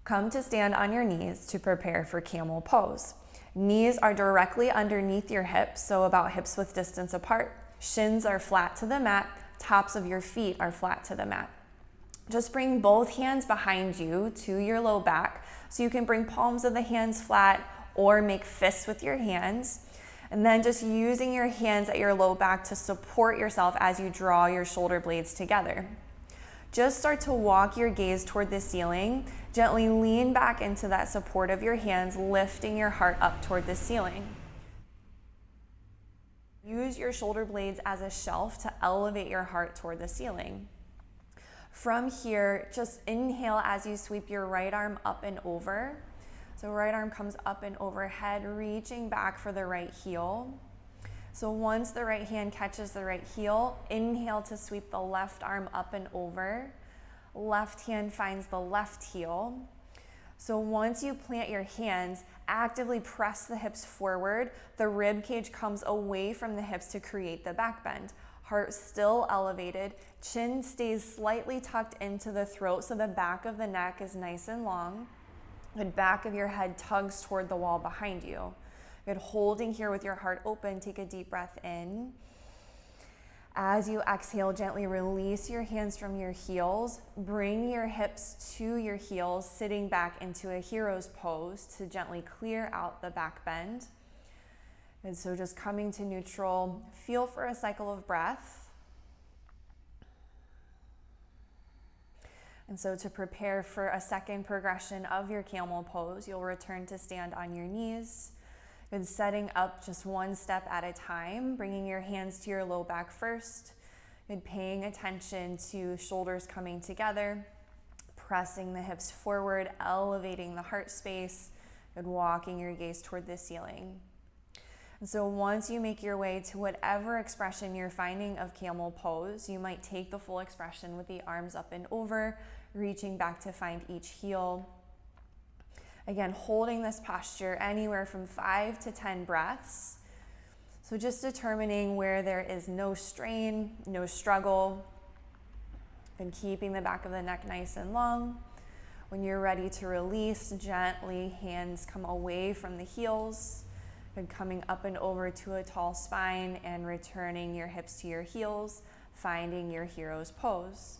Come to stand on your knees to prepare for camel pose. Knees are directly underneath your hips, so about hips width distance apart. Shins are flat to the mat, tops of your feet are flat to the mat. Just bring both hands behind you to your low back, so you can bring palms of the hands flat or make fists with your hands. And then just using your hands at your low back to support yourself as you draw your shoulder blades together. Just start to walk your gaze toward the ceiling. Gently lean back into that support of your hands, lifting your heart up toward the ceiling. Use your shoulder blades as a shelf to elevate your heart toward the ceiling. From here, just inhale as you sweep your right arm up and over. So right arm comes up and overhead, reaching back for the right heel. So once the right hand catches the right heel, inhale to sweep the left arm up and over. Left hand finds the left heel. So once you plant your hands, actively press the hips forward. The rib cage comes away from the hips to create the back bend. Heart still elevated. Chin stays slightly tucked into the throat so the back of the neck is nice and long. The back of your head tugs toward the wall behind you. Good, holding here with your heart open, take a deep breath in. As you exhale, gently release your hands from your heels. Bring your hips to your heels, sitting back into a hero's pose to gently clear out the back bend. And so just coming to neutral, feel for a cycle of breath. And so to prepare for a second progression of your camel pose, you'll return to stand on your knees. And setting up just one step at a time, bringing your hands to your low back first, and paying attention to shoulders coming together, pressing the hips forward, elevating the heart space, and walking your gaze toward the ceiling. And so once you make your way to whatever expression you're finding of camel pose, you might take the full expression with the arms up and over, reaching back to find each heel. Again, holding this posture anywhere from 5 to 10 breaths. So just determining where there is no strain, no struggle, and keeping the back of the neck nice and long. When you're ready to release, gently hands come away from the heels, and coming up and over to a tall spine and returning your hips to your heels, finding your hero's pose.